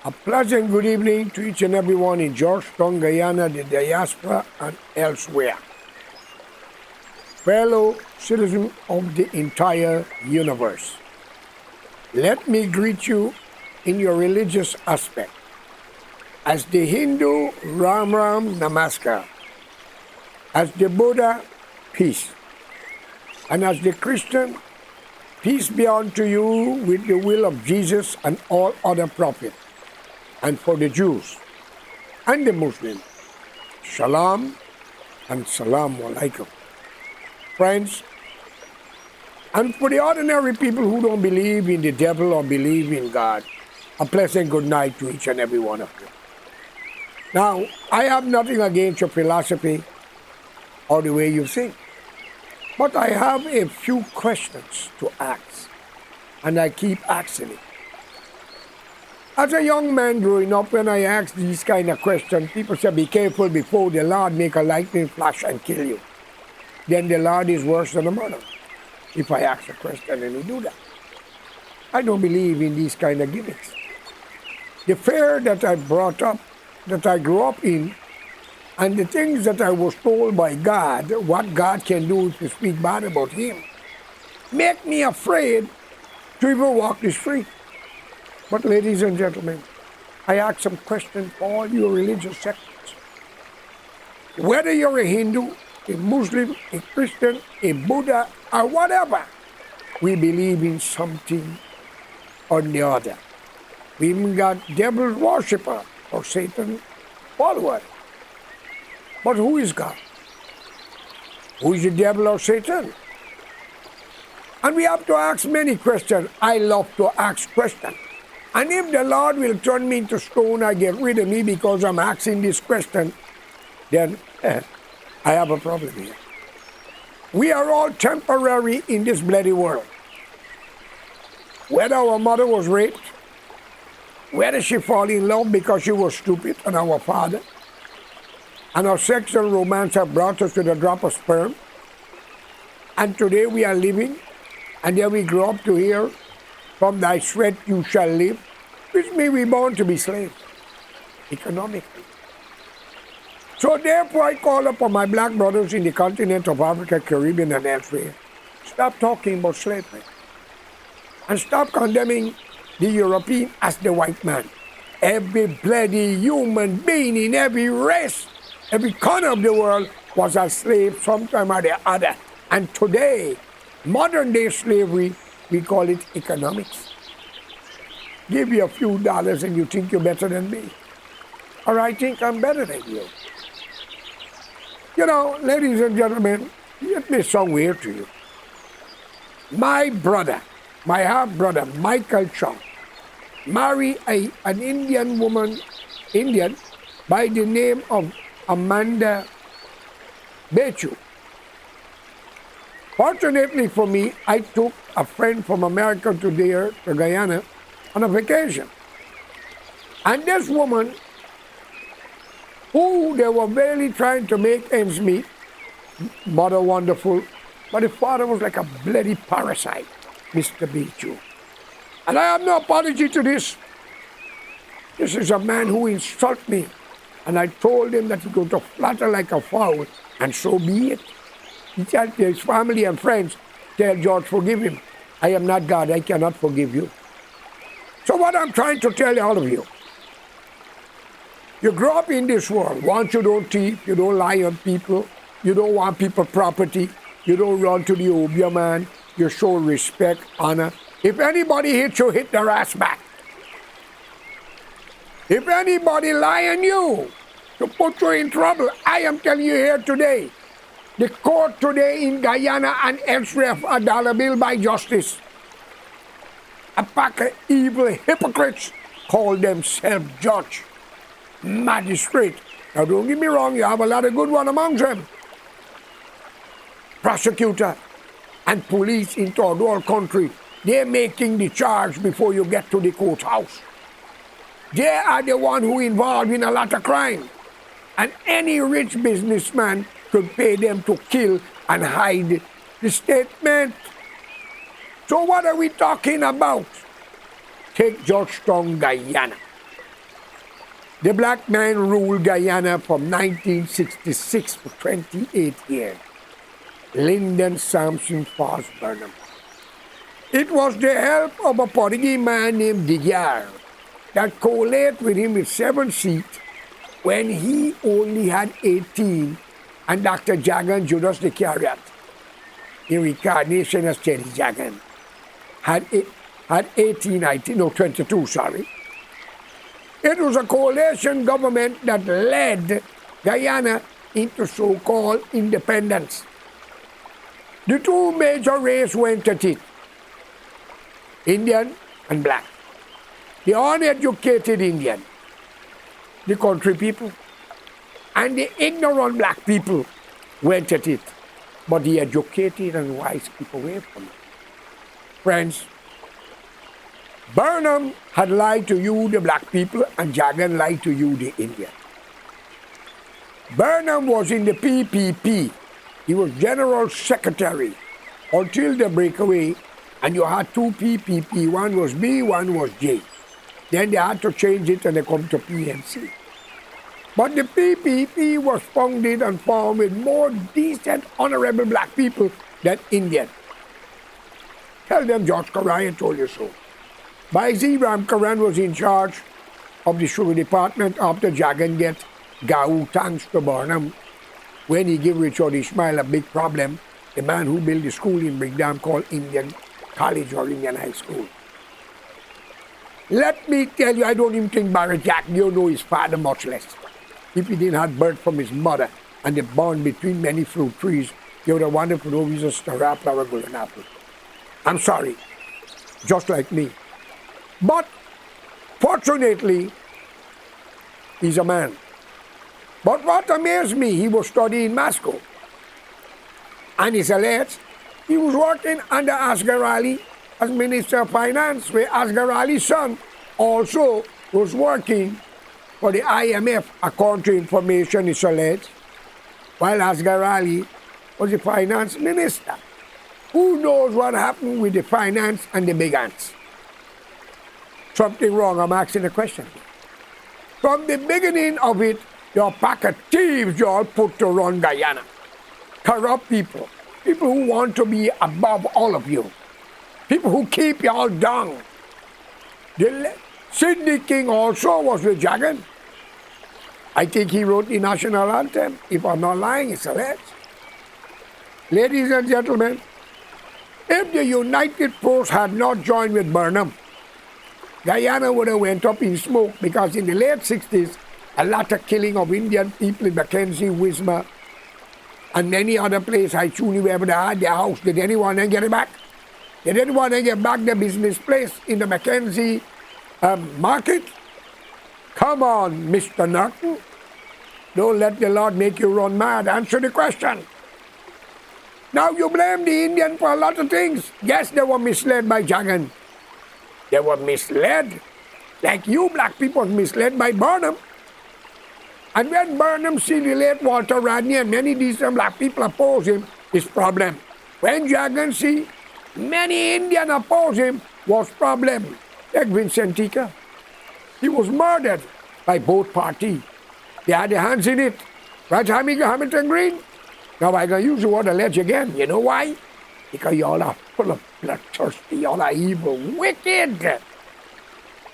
A pleasant good evening to each and everyone in Georgetown, Guyana, the diaspora, and elsewhere. Fellow citizens of the entire universe, let me greet you in your religious aspect. As the Hindu, Ram Ram Namaskar. As the Buddha, peace. And as the Christian, peace be unto you with the will of Jesus and all other prophets. And for the Jews and the Muslims, Shalom and Salam Alaikum. Friends, and for the ordinary people who don't believe in the devil or believe in God, a pleasant good night to each and every one of you. Now, I have nothing against your philosophy or the way you think, but I have a few questions to ask, and I keep asking it. As a young man growing up, when I asked these kind of questions, people said, be careful before the Lord make a lightning flash and kill you. Then the Lord is worse than a murder. If I ask a question and he do that. I don't believe in these kind of gimmicks. The fear that I brought up, that I grew up in, and the things that I was told by God, what God can do if you speak bad about him, make me afraid to even walk the street. But ladies and gentlemen, I ask some questions for all your religious sects. Whether you're a Hindu, a Muslim, a Christian, a Buddha, or whatever, we believe in something or the other. We even got devil worshipper or Satan follower. But who is God? Who is the devil or Satan? And we have to ask many questions. I love to ask questions. And if the Lord will turn me into stone or get rid of me because I'm asking this question, then I have a problem here. We are all temporary in this bloody world. Whether our mother was raped, whether she fell in love because she was stupid and our father, and our sexual romance have brought us to the drop of sperm, and today we are living, and then we grow up to hear, from thy sweat you shall live, which means we're born to be slaves, economically. So therefore I call upon my black brothers in the continent of Africa, Caribbean, and elsewhere, stop talking about slavery. And stop condemning the European as the white man. Every bloody human being in every race, every corner of the world was a slave sometime or the other. And today, modern day slavery, we call it economics. Give you a few dollars and you think you're better than me. Or I think I'm better than you. You know, ladies and gentlemen, let me sound weird to you. My brother, my half-brother, Michael Chong, married an Indian woman, Indian, by the name of Amanda Bechu. Fortunately for me, I took a friend from America to Guyana on a vacation. And this woman, who they were barely trying to make ends meet, mother wonderful, but the father was like a bloody parasite, Mr. Bechu. And I have no apology to this. This is a man who insulted me. And I told him that he's going to flutter like a fowl, and so be it. He said to his family and friends, tell George, forgive him. I am not God, I cannot forgive you. So what I'm trying to tell all of you, you grow up in this world. Once you don't thief, you don't lie on people, you don't want people's property, you don't run to the obia man, you show respect, honor. If anybody hits you, hit their ass back. If anybody lie on you to put you in trouble, I am telling you here today, The court today in Guyana and elsewhere for a dollar bill by justice. A pack of evil hypocrites call themselves judge, magistrate. Now don't get me wrong, you have a lot of good ones among them. Prosecutor and police in the whole country, they're making the charge before you get to the courthouse. They are the one who involved in a lot of crime. And any rich businessman could pay them to kill and hide the statement. So what are we talking about? Take Georgetown, Guyana. The black man ruled Guyana from 1966 for 28 years. Lyndon Sampson Foss Burnham. It was the help of a Portuguese man named Guyana that collated with him with 7 seats when he only had 18, and Dr. Jagan Judas the Carrot, in reincarnation as Teddy Jagan, had 18, I think, no, 22, sorry. It was a coalition government that led Guyana into so-called independence. The 2 major races went at it, Indian and black. The uneducated Indian, the country people, and the ignorant black people went at it. But the educated and wise keep away from it. Friends, Burnham had lied to you, the black people, and Jagan lied to you, the Indian. Burnham was in the PPP. He was General Secretary until the breakaway, and you had 2 PPP. One was B, one was J. Then they had to change it and they come to PNC. But the PPP was founded and formed with more decent, honorable black people than Indian. Tell them George Karan told you so. Baisi Ram Karan was in charge of the sugar department after Jagan get Gau thanks to Burnham. When he gave Richard Ishmael a big problem, the man who built the school in Brigham called Indian College or Indian High School. Let me tell you, I don't even think Barrett Jack knew his father, much less. If he didn't have birth from his mother and the bond between many fruit trees, he would have wanted to know he's a star flower golden apple. I'm sorry, just like me. But fortunately, he's a man. But what amazed me, he was studying in Moscow. And he said, he was working under Asghar Ali as Minister of Finance, where Asghar Ali's son also was working for the IMF, according to information is alleged, while Asghar Ali was the finance minister. Who knows what happened with the finance and the big ants? Something wrong, I'm asking a question. From the beginning of it, your pack of thieves you all put to run Guyana. Corrupt people. People who want to be above all of you. People who keep you all down. Sidney King also was with Jagan. I think he wrote the national anthem. If I'm not lying, it's alleged. Ladies and gentlemen, if the United Force had not joined with Burnham, Guyana would have went up in smoke, because in the late 60s, a lot of killing of Indian people in Mackenzie, Wisma, and many other places, I truly wherever they had their house. Did anyone then get it back? Did anyone then get back their business place in the Mackenzie market? Come on, Mr. Norton. Don't let the Lord make you run mad. Answer the question. Now you blame the Indian for a lot of things. Yes, they were misled by Jagan. They were misled. Like you black people misled by Burnham. And when Burnham see the late Walter Rodney and many decent black people oppose him, his problem. When Jagan see many Indians oppose him, was problem. Like Vincent Tika. He was murdered by both parties. They had their hands in it. Right, Hamilton Green? Now I'm going to use the word alleged again. You know why? Because y'all are full of bloodthirsty. Y'all are evil, wicked.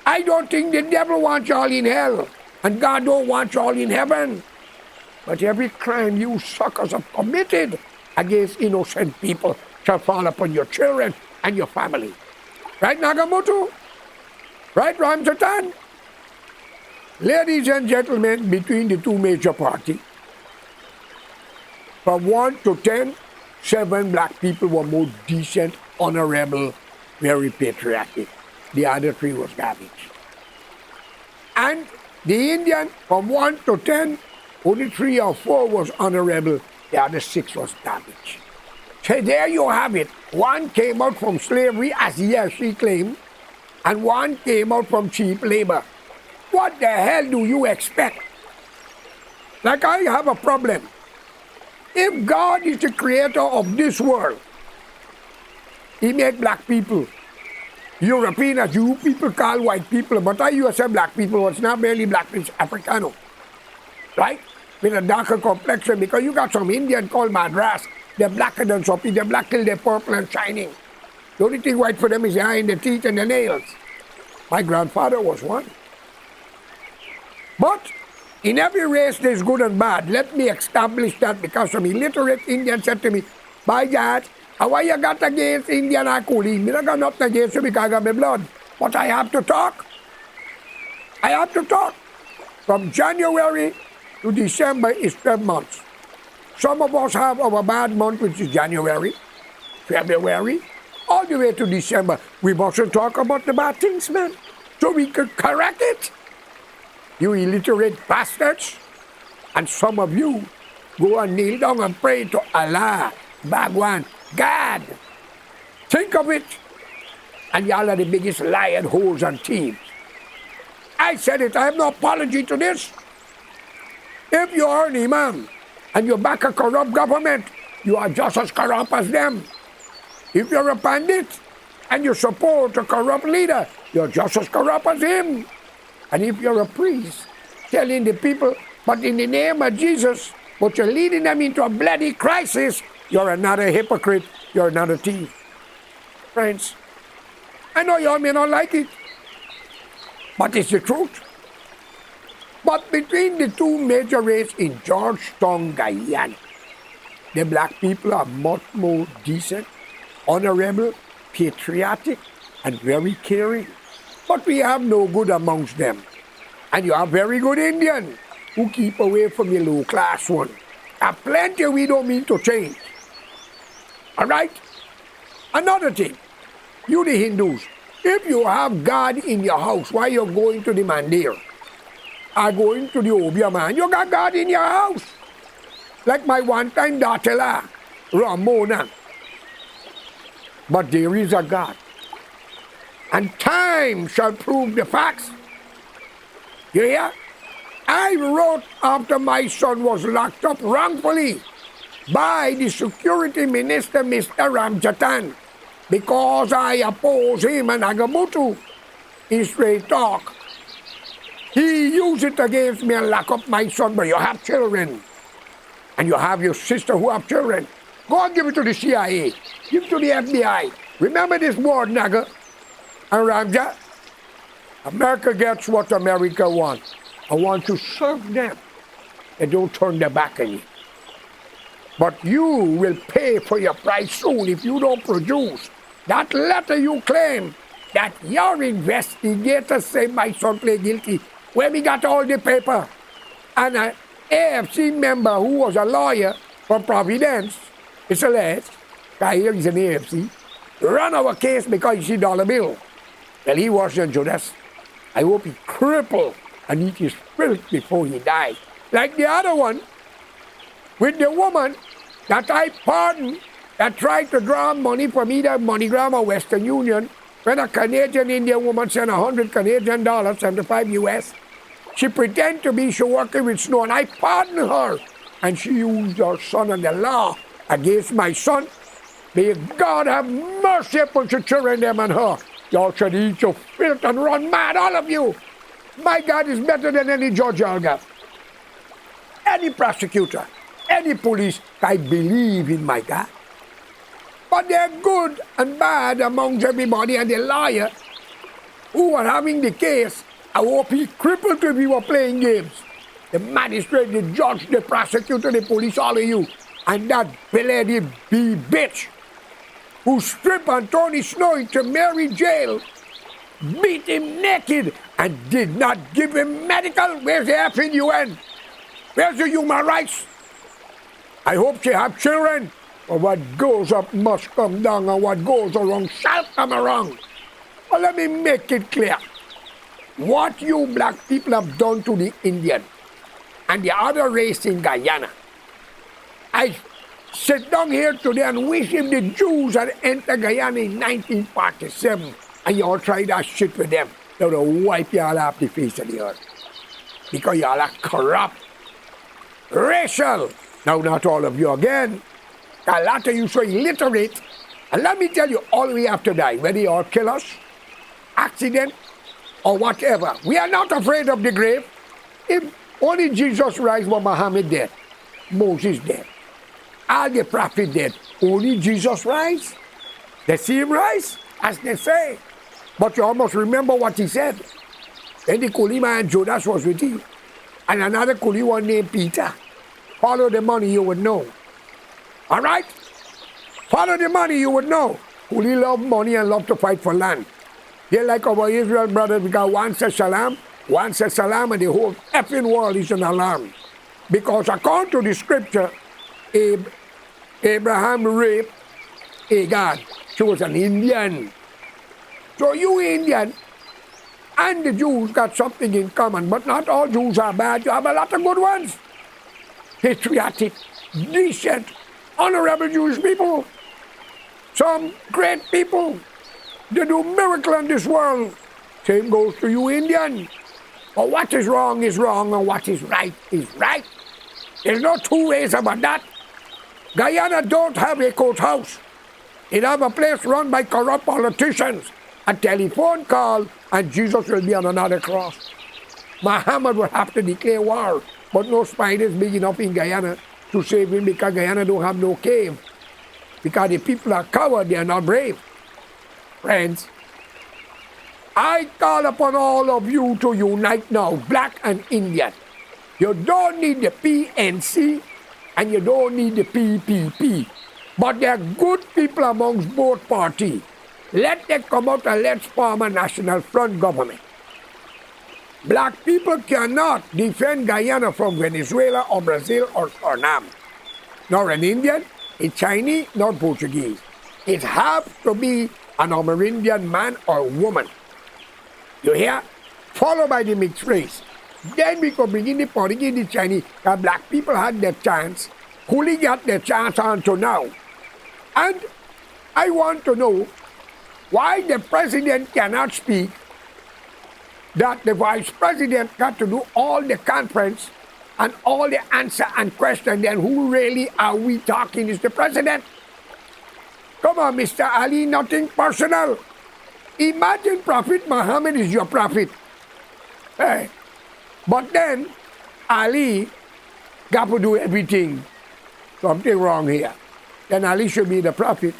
I don't think the devil wants y'all in hell. And God don't want y'all in heaven. But every crime you suckers have committed against innocent people shall fall upon your children and your family. Right, Nagamoto? Right, Ramjatan? Ladies and gentlemen, between the 2 major parties, From 1 to 10, 7 black people were more decent, honorable, very patriotic. The other 3 was garbage. And the Indian, from 1 to 10, only 3 or 4 was honorable. The other 6 was garbage. So there you have it. 1 came out from slavery, as he or she claimed, and 1 came out from cheap labor. What the hell do you expect? Like, I have a problem. If God is the creator of this world, He made black people. European, as you people call white people, but I used to say black people, it's not barely black, it's Africano. Right? With a darker complexion, because you got some Indian called Madras, they're blacker than some people, they're black till they're purple and shining. The only thing white for them is the eye and the teeth and the nails. My grandfather was one. But in every race there's good and bad. Let me establish that, because some illiterate Indian said to me, by God, why you got against Indian and coolie? I got nothing against you because of my blood. But I have to talk. I have to talk. From January to December is 12 months. Some of us have our bad month, which is January, February, all the way to December. We mustn't talk about the bad things, man, so we could correct it. You illiterate bastards. And some of you go and kneel down and pray to Allah, Bhagwan, God. Think of it. And y'all are the biggest lion, holes, and thieves. I said it. I have no apology to this. If you are an imam and you back a corrupt government, you are just as corrupt as them. If you're a bandit and you support a corrupt leader, you're just as corrupt as him. And if you're a priest telling the people, but in the name of Jesus, but you're leading them into a bloody crisis, you're another hypocrite, you're another thief. Friends, I know y'all may not like it, but it's the truth. But between the 2 major races in Georgetown, Guyana, the black people are much more decent, honorable, patriotic, and very caring. But we have no good amongst them. And you have very good Indians who keep away from the low-class one. Have plenty we don't mean to change. All right? Another thing, you the Hindus, if you have God in your house, why you're going to the mandir? Or going to the Obia man, you got God in your house. Like my one-time daughter, Ramona. But there is a God. And time shall prove the facts. You hear? I wrote after my son was locked up wrongfully by the security minister, Mr. Ramjatan, because I oppose him and Agamutu in straight talk. He used it against me and lock up my son, but you have children. And you have your sister who have children. Go and give it to the CIA. Give it to the FBI. Remember this word, Naga and Ramja? America gets what America wants. I want to serve them. And don't turn their back on you. But you will pay for your price soon if you don't produce that letter you claim that your investigators say my son pled guilty. Where we got all the paper. And an AFC member who was a lawyer for Providence, it's alleged, guy here is an AFC, run our case because you see dollar bill. Well, he wasn't Judas. I hope he crippled and eat his filth before he died. Like the other one, with the woman that I pardoned that tried to draw money from either MoneyGram or Western Union, when a Canadian Indian woman sent $100 Canadian, 75 US, she pretended to be she working with Snow, and I pardoned her. And she used her son and the law against my son. May God have mercy upon your children, them and her. Y'all should eat your filth and run mad, all of you. My God is better than any judge I'll get. Any prosecutor, any police, I believe in my God. But they're good and bad amongst everybody, and the lawyer who are having the case, I hope he crippled if he were playing games. The magistrate, the judge, the prosecutor, the police, all of you. And that lady B bitch who stripped Anthony Snow into Mary jail, beat him naked, and did not give him medical. Where's the F in UN? Where's the human rights? I hope she have children. But what goes up must come down, and what goes around shall come around. But let me make it clear. What you black people have done to the Indian and the other race in Guyana, I sit down here today and wish if the Jews had entered Guyana in 1947 and you all tried that shit with them, they would have wiped you all off the face of the earth. Because you all are corrupt, racial. Now, not all of you again. A lot of you so illiterate. And let me tell you, all we have to die, whether you all kill us, accident, or whatever. We are not afraid of the grave. If only Jesus rise, but Muhammad dead, Moses dead, all the prophets dead, only Jesus rise. They see him rise, as they say. But you almost remember what he said. Then the coolie man Judas was with him. And another coolie one named Peter. Follow the money, you would know. All right? Follow the money, you would know. Coolie love money and love to fight for land. They like our Israel brothers, because one says shalom, and the whole effing world is an alarm. Because according to the scripture, Abraham raped Hagar. She was an Indian. So you Indian and the Jews got something in common, but not all Jews are bad. You have a lot of good ones. Patriotic, decent, honorable Jewish people. Some great people. They do miracles in this world. Same goes to you Indian. But what is wrong, and what is right. There's no two ways about that. Guyana don't have a courthouse. It have a place run by corrupt politicians. A telephone call, and Jesus will be on another cross. Muhammad will have to declare war, but no spiders big enough in Guyana to save him, because Guyana don't have no cave. Because the people are coward, they are not brave. Friends, I call upon all of you to unite now, black and Indian. You don't need the PNC and you don't need the PPP. But there are good people amongst both parties. Let them come out and let's form a national front government. Black people cannot defend Guyana from Venezuela or Brazil or Suriname. Nor an Indian, a Chinese, nor Portuguese. It has to be an Amerindian man or woman. You hear? Followed by the mixed race. Then we could bring in the Portuguese, the Chinese. The black people had their chance. Coolie got their chance until now. And I want to know why the president cannot speak, that the vice president got to do all the conference and all the answer and question, then who really are we talking is the president? Come on, Mr. Ali, nothing personal. Imagine Prophet Muhammad is your prophet. Hey. But then, Ali got to do everything. Something wrong here. Then Ali should be the prophet,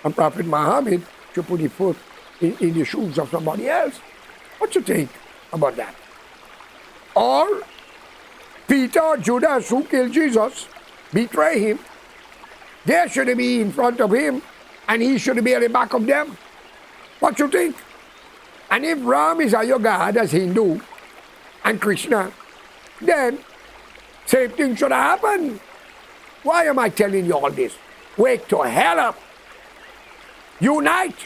and Prophet Muhammad should put his foot in the shoes of somebody else. What you think about that? Or Peter or Judas, who killed Jesus, betray him. They should be in front of him, and he should be at the back of them. What you think? And if Ram is your God as Hindu and Krishna, then same thing should happen. Why am I telling you all this? Wake to hell up. Unite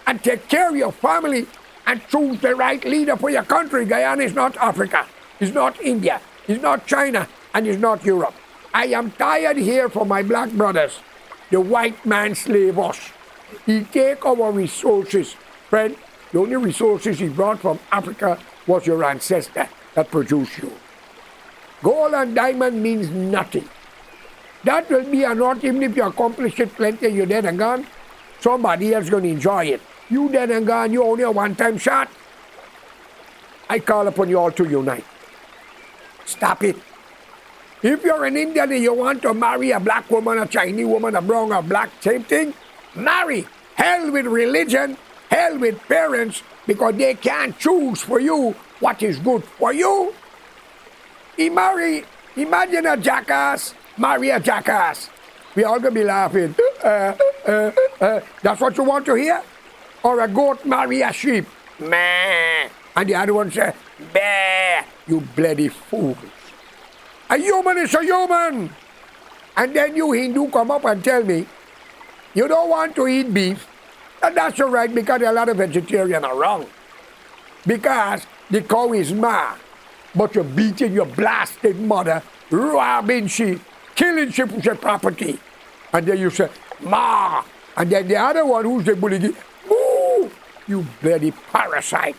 and take care of your family and choose the right leader for your country. Guyana is not Africa. It's not India. It's not China. And it's not Europe. I am tired here for my black brothers. The white man slave us. He take our resources. Friend, the only resources he brought from Africa was your ancestor that produced you. Gold and diamond means nothing. That will be a not, even if you accomplish it plenty, you're dead and gone. Somebody else going to enjoy it. You dead and gone, you only a one-time shot. I call upon you all to unite. Stop it. If you're an Indian and you want to marry a black woman, a Chinese woman, a brown, or black, same thing, marry. Hell with religion, hell with parents, because they can't choose for you what is good for you. Imagine a jackass, marry a jackass. We all gonna be laughing. That's what you want to hear? Or a goat marry a sheep. Meh. And the other one say, bah, you bloody fools. A human is a human. And then you Hindu come up and tell me you don't want to eat beef. And that's all right because a lot of vegetarians are wrong. Because the cow is ma, but you're beating your blasted mother, robbing she, killing she for property. And then you say, ma. And then the other one who's the bully, moo, you bloody parasite.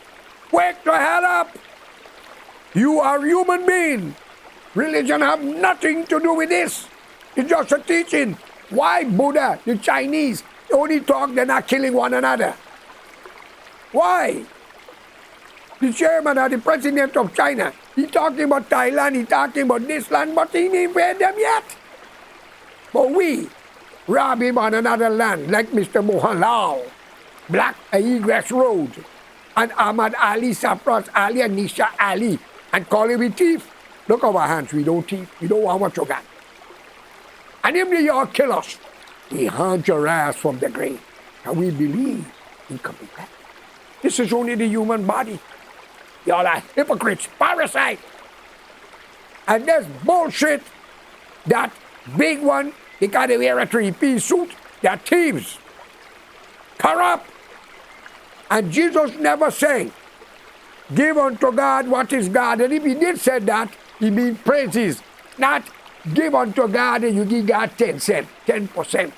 Wake the hell up. You are human being. Religion have nothing to do with this. It's just a teaching. Why Buddha, the Chinese, only talk they're not killing one another? Why? The chairman or the president of China, he talking about Thailand, he talking about this land, but he didn't invade them yet. But we robbing one another land like Mr. Mohan Lal, Black Egress Road, and Ahmad Ali, Sapras Ali, and Nisha Ali, and call him a thief. Look at our hands, we don't thief, we don't want what you got. And if they all kill us, we hunt your ass from the grave. And we believe in coming back. This is only the human body. Y'all are hypocrites, parasites. And this bullshit, that big one, they gotta wear a three-piece suit, they're thieves, corrupt. And Jesus never said, give unto God what is God. And if he did say that, he means praises, not give unto God and you give God 10 cents, 10%,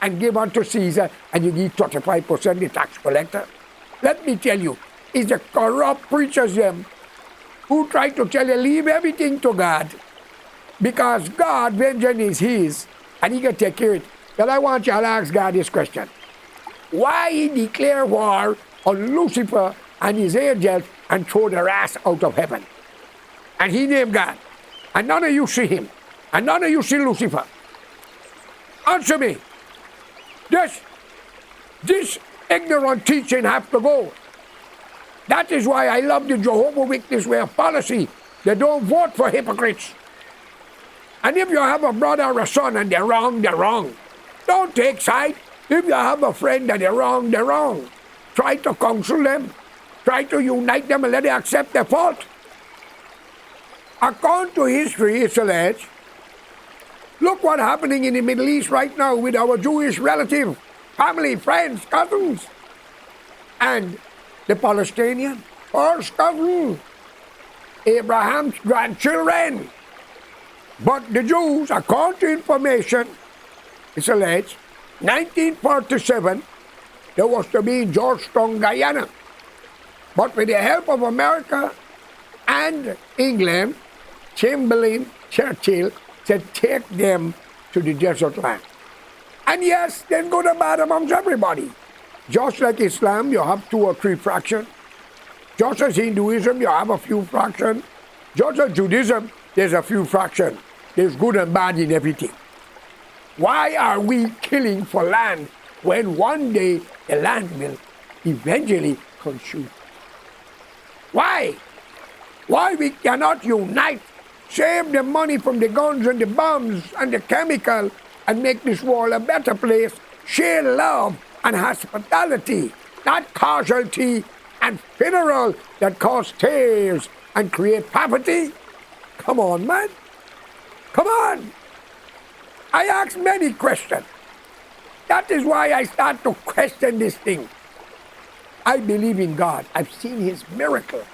and give unto Caesar and you give 35% the tax collector. Let me tell you, it's the corrupt preachers them who try to tell you leave everything to God because God, vengeance is his and he can take care of it. Well, I want you to ask God this question. Why he declare war on Lucifer and his angels and throw their ass out of heaven? And he named God. And none of you see him. And none of you see Lucifer. Answer me. This ignorant teaching have to go. That is why I love the Jehovah Witness way of policy. They don't vote for hypocrites. And if you have a brother or a son and they're wrong, they're wrong. Don't take side. If you have a friend that they're wrong, they're wrong. Try to counsel them. Try to unite them and let them accept their fault. According to history, it's alleged, look what's happening in the Middle East right now with our Jewish relatives, family, friends, cousins, and the Palestinian, first cousin, Abraham's grandchildren. But the Jews, according to information, it's alleged, 1947, there was to be in Georgetown, Guyana. But with the help of America and England, Chamberlain, Churchill, said take them to the desert land. And yes, then go to bad amongst everybody. Just like Islam, you have 2 or 3 fractions. Just as Hinduism, you have a few fractions. Just as Judaism, there's a few fractions. There's good and bad in everything. Why are we killing for land when one day the land will eventually consume? Why? Why we cannot unite, save the money from the guns and the bombs and the chemical and make this world a better place, share love and hospitality, not casualty and funeral that cause tears and create poverty? Come on, man. Come on. I ask many questions. That is why I start to question this thing. I believe in God. I've seen his miracle.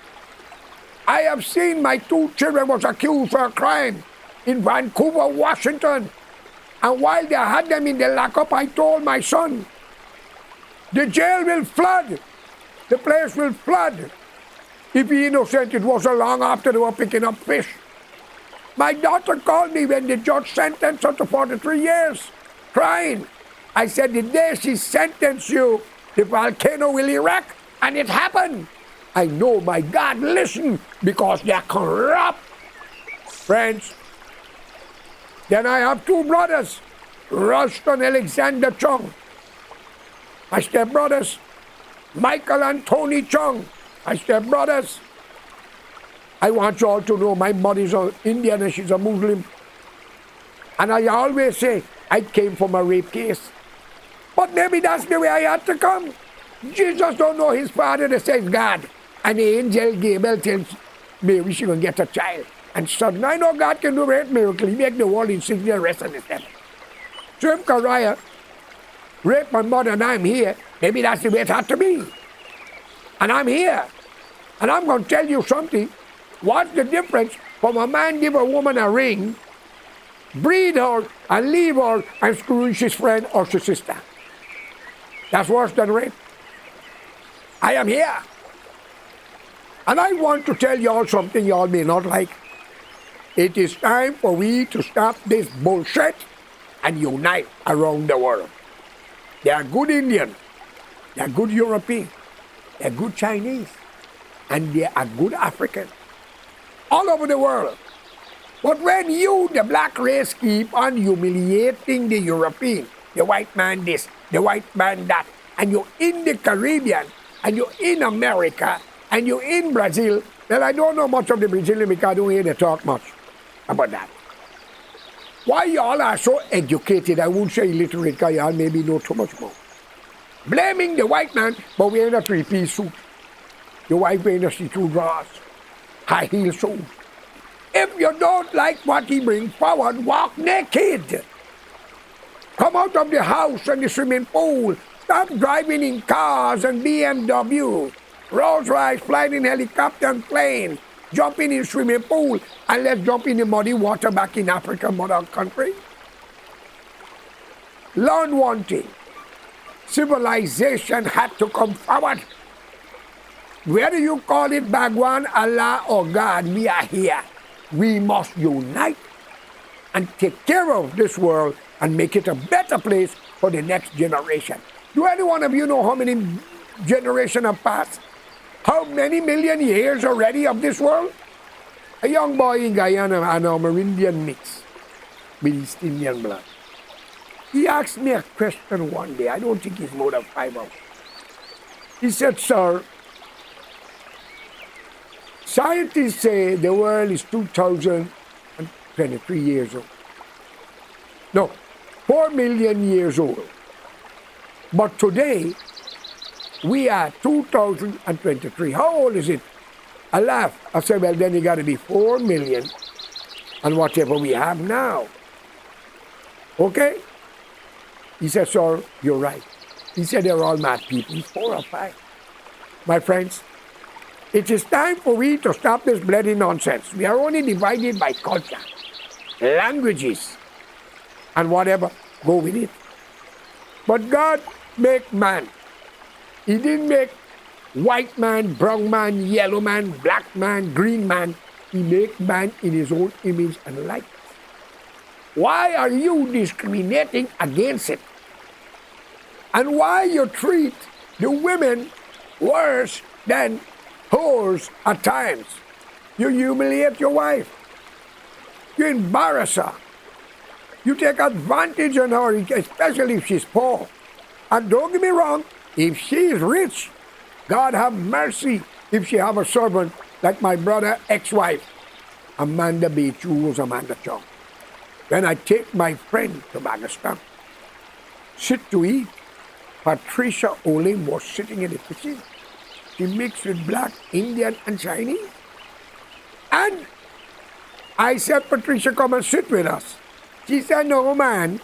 I have seen my 2 children was accused for a crime in Vancouver, Washington. And while they had them in the lockup, I told my son, the jail will flood. The place will flood. If he's innocent, it wasn't long after they were picking up fish. My daughter called me when the judge sentenced her to 43 years, crying. I said, the day she sentenced you, the volcano will erupt, and it happened. I know my God listen because they are corrupt. Friends, then I have 2 brothers, Ruston Alexander Chung. My stepbrothers, Michael and Tony Chung, my stepbrothers. I want you all to know my mother is an Indian and she's a Muslim. And I always say, I came from a rape case. But maybe that's the way I had to come. Jesus don't know his father that says God. And the angel Gabriel tells Mary she's going to get a child. and sudden. I know God can do a great miracle. He make the world in 6 days, rest in the 7th. So if Kariah raped my mother and I'm here, maybe that's the way it had to be. And I'm here. And I'm going to tell you something. What's the difference from a man give a woman a ring, breed her, and leave her, and screw his friend or his sister? That's worse than rape. I am here. And I want to tell y'all something y'all may not like. It is time for we to stop this bullshit and unite around the world. They are good Indian, they are good European, they are good Chinese, and they are good African. All over the world. But when you, the black race, keep on humiliating the European, the white man this, the white man that, and you're in the Caribbean, and you're in America, and you're in Brazil, well, I don't know much of the Brazilian because I don't hear they talk much about that. Why y'all are so educated, I won't say illiterate, because y'all maybe know too much more. Blaming the white man for wearing a 3-piece suit. Your wife wearing a see-through drawers, high heel shoes. If you don't like what he brings forward, walk naked. Come out of the house and the swimming pool. Stop driving in cars and BMW. Rolls Royce, flying in helicopter and plane. Jumping in swimming pool, and let's jump in the muddy water back in Africa, mother country. Learn one thing. Civilization had to come forward. Whether you call it Bhagwan, Allah, or God, we are here. We must unite and take care of this world and make it a better place for the next generation. Do any one of you know how many generations have passed? How many million years already of this world? A young boy in Guyana, an Amerindian mix with East Indian blood. He asked me a question one day. I don't think it's more than 5 hours. He said, "Sir, scientists say the world is 2023 years old. No, 4 million years old. But today, we are 2023. How old is it?" I laughed. I said, "Well, then you got to be 4 million and whatever we have now." Okay? He said, "Sir, you're right." He said, "They're all mad people." He's 4 or 5. My friends, it is time for we to stop this bloody nonsense. We are only divided by culture, languages, and whatever. Go with it. But God make man. He didn't make white man, brown man, yellow man, black man, green man. He made man in his own image and likeness. Why are you discriminating against it? And why you treat the women worse than whores at times? You humiliate your wife. You embarrass her. You take advantage of her, especially if she's poor. And don't get me wrong, if she is rich, God have mercy if she have a servant like my brother ex-wife, Amanda B. Chulos, Amanda Chong. When I take my friend to Pakistan, sit to eat, Patricia Olim was sitting in the kitchen. She mixed with black, Indian, and Chinese. And I said, "Patricia, come and sit with us." She said, "No, man.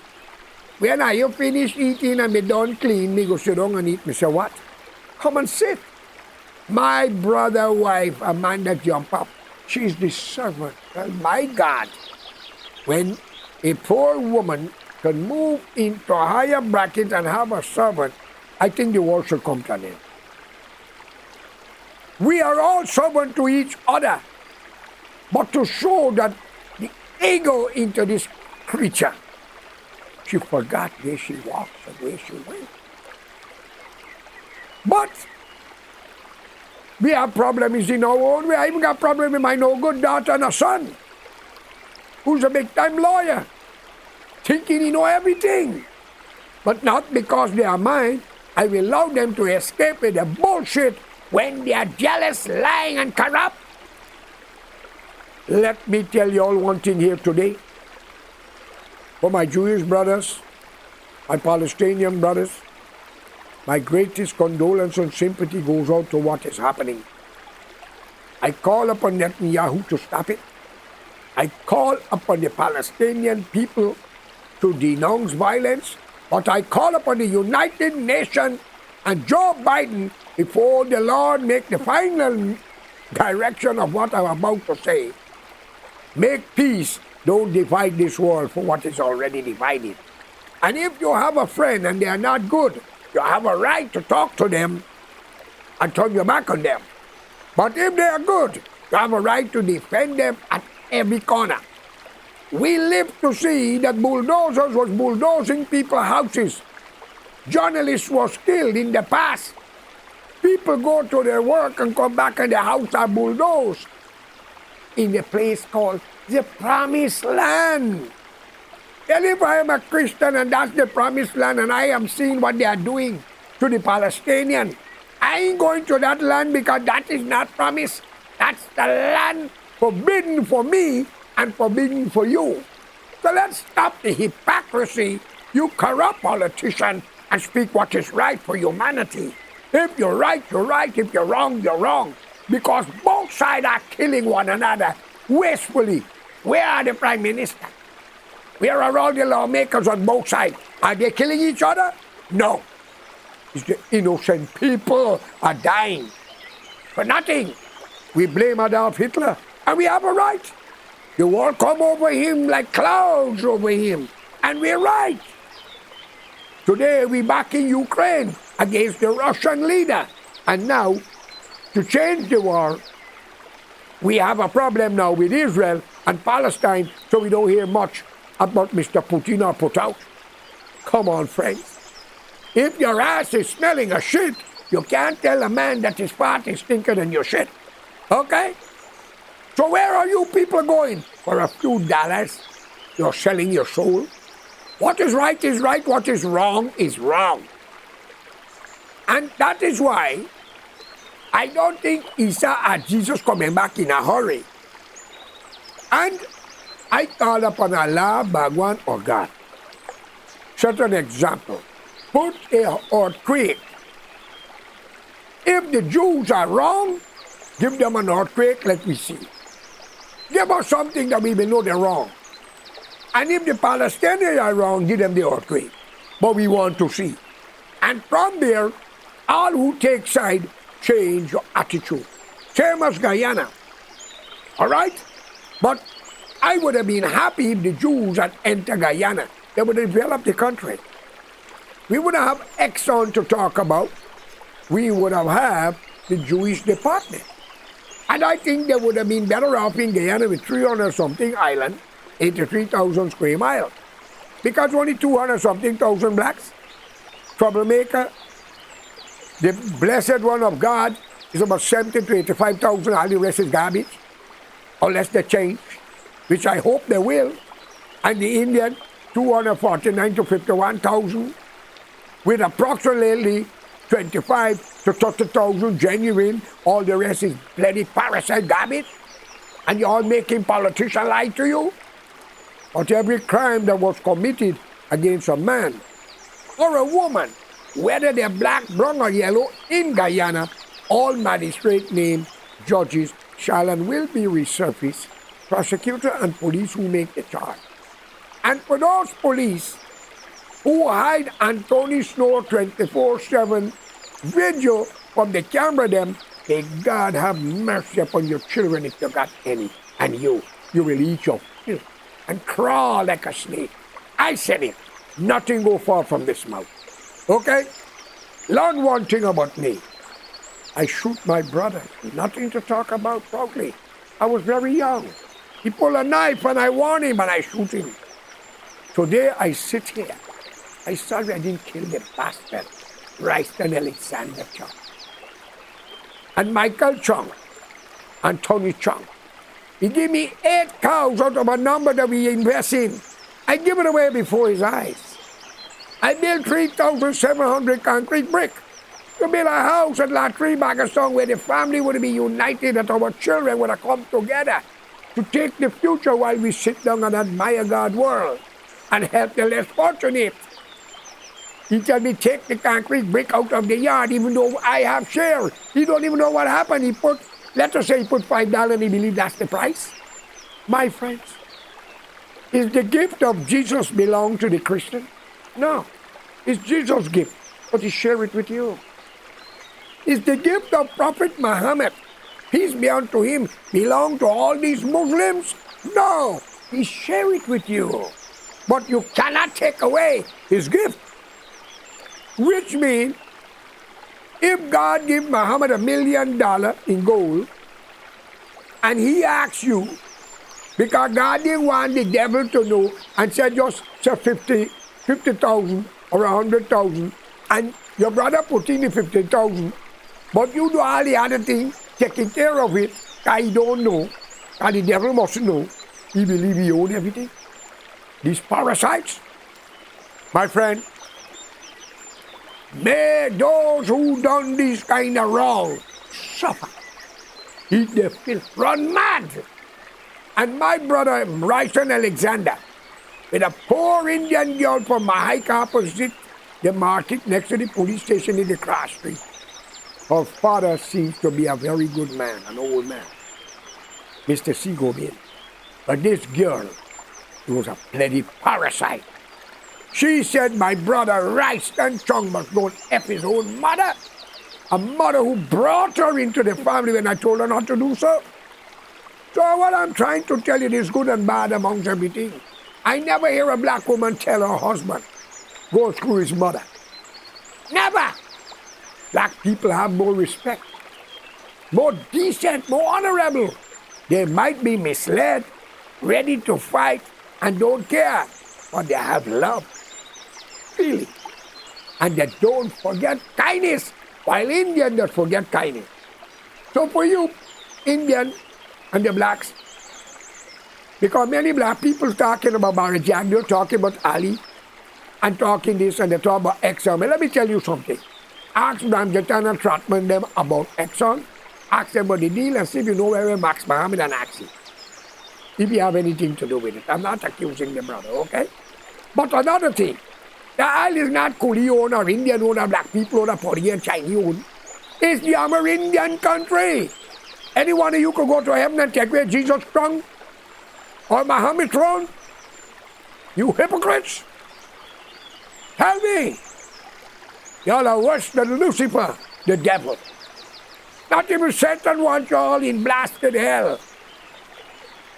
When I finish eating and me done clean, me go sit down and eat." Me say, "What? Come and sit." My brother wife, Amanda, jump up. She's the servant. Well, my God. When a poor woman can move into a higher bracket and have a servant, I think the world should come to an end. We are all servants to each other. But to show that the ego into this creature, she forgot where she walks and where she went. But we have problems in our own way. I even got problems with my no-good daughter and a son, who's a big-time lawyer, thinking he know everything. But not because they are mine. I will allow them to escape with the bullshit when they are jealous, lying, and corrupt. Let me tell you all one thing here today. For my Jewish brothers, my Palestinian brothers, my greatest condolence and sympathy goes out to what is happening. I call upon Netanyahu to stop it. I call upon the Palestinian people to denounce violence, but I call upon the United Nations and Joe Biden before the Lord make the final direction of what I'm about to say. Make peace, don't divide this world for what is already divided. And if you have a friend and they are not good, you have a right to talk to them and turn your back on them. But if they are good, you have a right to defend them at every corner. We live to see that bulldozers was bulldozing people's houses. Journalists was killed in the past. People go to their work and come back and the house are bulldozed in a place called the Promised Land. And if I am a Christian and that's the Promised Land and I am seeing what they are doing to the Palestinians, I ain't going to that land because that is not promised. That's the land forbidden for me and forbidden for you. So let's stop the hypocrisy, you corrupt politician, and speak what is right for humanity. If you're right, you're right. If you're wrong, you're wrong. Because both sides are killing one another wastefully. Where are the prime minister? Where are all the lawmakers on both sides? Are they killing each other? No. It's the innocent people are dying for nothing. We blame Adolf Hitler, and we have a right. The world come over him like clouds over him, and we're right. Today we back in Ukraine against the Russian leader, and now to change the war, we have a problem now with Israel and Palestine, so we don't hear much about Mr. Putin or Putin. Come on, friends. If your ass is smelling a shit, you can't tell a man that his fart is stinking than your shit. Okay? So where are you people going? For a few dollars, you're selling your soul? What is right, what is wrong. And that is why I don't think Isa or Jesus coming back in a hurry. And I call upon Allah, Bhagwan, or God. Set an example. Put an earthquake. If the Jews are wrong, give them an earthquake, let me see. Give us something that we will know they're wrong. And if the Palestinians are wrong, give them the earthquake. But we want to see. And from there, all who take side change your attitude. Same as Guyana. All right? But I would have been happy if the Jews had entered Guyana. They would have developed the country. We would have Exxon to talk about. We would have had the Jewish department. And I think they would have been better off in Guyana with 300-something island, 83,000 square miles. Because only 200-something thousand blacks. Troublemaker. The blessed one of God is about 70 to 85,000. All the rest is garbage. Unless they change, which I hope they will. And the Indian, 249 to 51,000. With approximately 25 to 30,000 genuine, all the rest is bloody parasite garbage, and you're all making politicians lie to you? But every crime that was committed against a man or a woman, whether they're black, brown, or yellow, in Guyana, all magistrate named judges shall and will be resurfaced, prosecutor and police who make the charge. And for those police who hide Anthony Snow 24/7 video from the camera them, may God have mercy upon your children if you got any. And you will eat your filth and crawl like a snake. I said it. Nothing go far from this mouth. Okay? Learn one thing about me. I shoot my brother. Nothing to talk about proudly. I was very young. He pulled a knife and I warned him and I shoot him. Today I sit here. I sorry I didn't kill the bastard, Ryston Alexander Chung. And Michael Chung, and Tony Chung. He gave me 8 cows out of a number that we invest in. I give it away before his eyes. I built 3,700 concrete brick to build a house at La Tree Bagasong where the family would be united, that our children would have come together to take the future while we sit down and admire God's world and help the less fortunate. He told me take the concrete brick out of the yard even though I have share. He don't even know what happened. He put, let us say he put $5 and he believed that's the price. My friends, is the gift of Jesus belong to the Christian? No. It's Jesus' gift, but he share it with you. Is the gift of Prophet Muhammad, peace be unto him, belong to all these Muslims? No. He share it with you. But you cannot take away his gift. Which means, if God give Muhammad $1 million in gold, and he asks you, because God didn't want the devil to know, and said just say 50,000 or 100,000, and your brother put in the 50,000, but you do all the other things, taking care of it, because he don't know, and the devil must know, he believe he own everything. These parasites, my friend, may those who done this kind of wrong suffer, eat their filth, run mad. And my brother Bryson Alexander, with a poor Indian girl from Mahika opposite the market next to the police station in the cross street. Her father seems to be a very good man, an old man, Mr. Seagobian. But this girl was a bloody parasite. She said my brother Royston Chung must go and F his own mother. A mother who brought her into the family when I told her not to do so. So what I'm trying to tell you is good and bad amongst everything. I never hear a black woman tell her husband, go screw his mother. Never. Black people have more respect, more decent, more honorable. They might be misled, ready to fight, and don't care, but they have love, feeling. And they don't forget kindness, while Indians don't forget kindness. So for you, Indian, and the blacks, because many black people talking about Barry Jack, they're talking about Ali, and talking this, and they talk about Exxon. But let me tell you something. Ask Ramjatan and Trotman them about Exxon, ask them about the deal, and see if you know where Max Mohammed and Axie. If you have anything to do with it. I'm not accusing the brother, okay? But another thing, the oil is not Coolie owned or Indian owned or black people owned or Korean, Chinese owned. It's the Amerindian country. Any one of you could go to heaven and take away Jesus' throne or Muhammad's throne? You hypocrites! Tell me! Y'all are worse than Lucifer, the devil. Not even Satan wants y'all in blasted hell.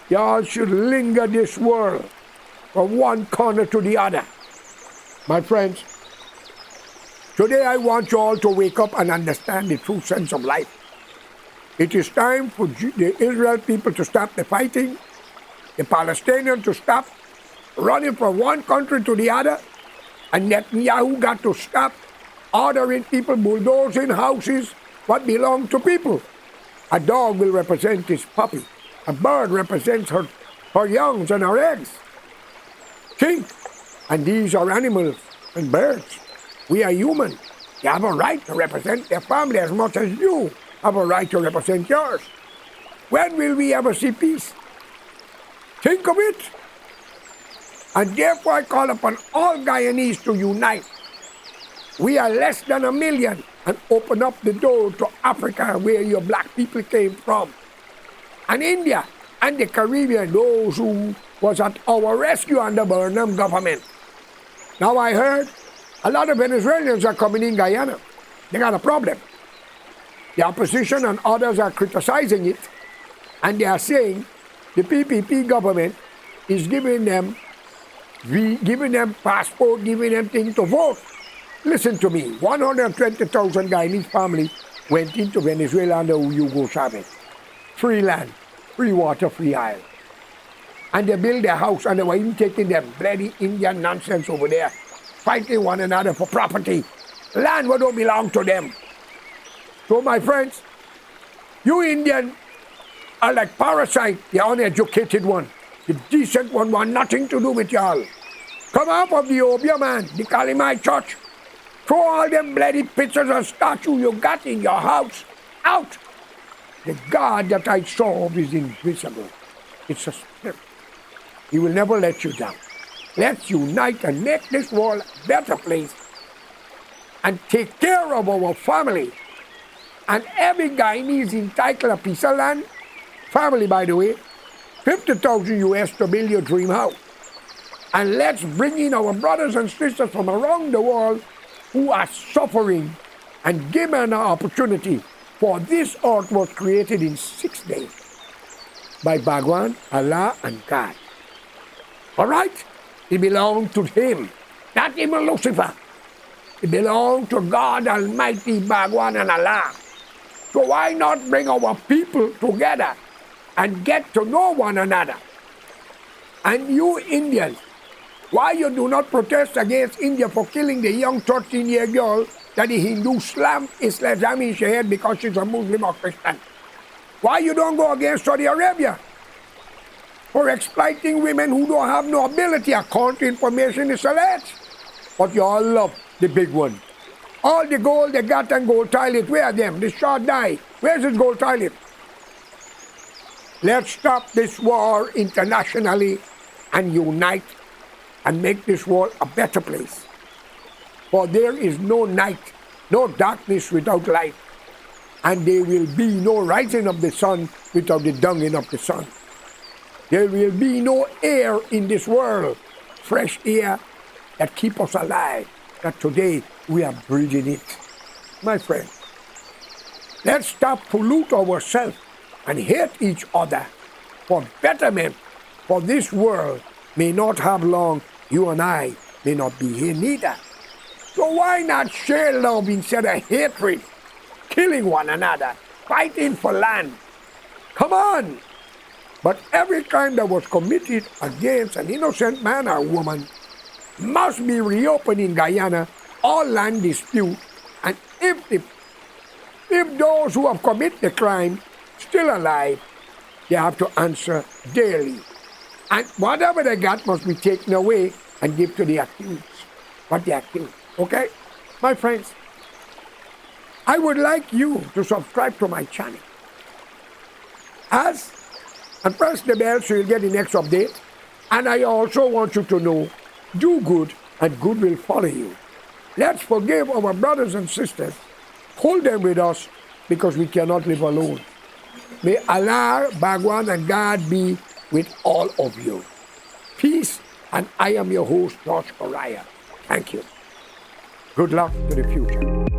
Y'all should linger this world from one corner to the other. My friends, today I want you all to wake up and understand the true sense of life. It is time for the Israel people to stop the fighting, the Palestinians to stop running from one country to the other, and Netanyahu got to stop ordering people bulldozing houses what belong to people. A dog will represent his puppy. A bird represents her youngs and her eggs. Think, and these are animals and birds. We are human. They have a right to represent their family as much as you have a right to represent yours. When will we ever see peace? Think of it. And therefore I call upon all Guyanese to unite. We are less than 1 million, and open up the door to Africa where your black people came from. And India and the Caribbean, those who was at our rescue under Burnham government. Now I heard a lot of Venezuelans are coming in Guyana. They got a problem. The opposition and others are criticizing it, and they are saying the PPP government is giving them passport, giving them things to vote. Listen to me, 120,000 Guyanese families went into Venezuela under Hugo Chavez. Free land, free water, free oil. And they built their house, and they were even taking their bloody Indian nonsense over there, fighting one another for property. Land what don't belong to them. So my friends, you Indians are like parasites, the uneducated one. The decent one want nothing to do with y'all. Come out of the Obia man, the Kalimai church. Throw all them bloody pictures and statues you got in your house out. The God that I serve is invisible. It's a spirit. He will never let you down. Let's unite and make this world a better place and take care of our family. And every Guyanese entitled a piece of land, family by the way, 50,000 US to build your dream house. And let's bring in our brothers and sisters from around the world who are suffering and give them an opportunity. For this earth was created in 6 days by Bhagwan, Allah, and God. All right? It belonged to him, not even Lucifer. It belonged to God Almighty, Bhagwan, and Allah. So why not bring our people together and get to know one another? And you Indians, why you do not protest against India for killing the young 13-year girl that the Hindu slammed Islam in her head because she's a Muslim or Christian? Why you don't go against Saudi Arabia for exploiting women who don't have no ability? According to information is alleged. But you all love the big one. All the gold they got and gold toilet, where are them? The short die. Where's his gold toilet? Let's stop this war internationally and unite and make this world a better place. For there is no night, no darkness without light, and there will be no rising of the sun without the dawning of the sun. There will be no air in this world, fresh air that keeps us alive, that today we are breathing it. My friend, let's stop pollute ourselves and hate each other for betterment, for this world may not have long, you and I may not be here neither. So why not share love instead of hatred, killing one another, fighting for land? Come on! But every crime that was committed against an innocent man or woman must be reopened in Guyana, all land dispute, and if those who have committed the crime still alive, they have to answer daily. And whatever they got must be taken away and give to the accused, what they accused. Okay? My friends, I would like you to subscribe to my channel. And press the bell so you'll get the next update. And I also want you to know, do good and good will follow you. Let's forgive our brothers and sisters. Hold them with us because we cannot live alone. May Allah, Bhagwan, and God be with all of you. Peace, and I am your host, George Correa. Thank you. Good luck to the future.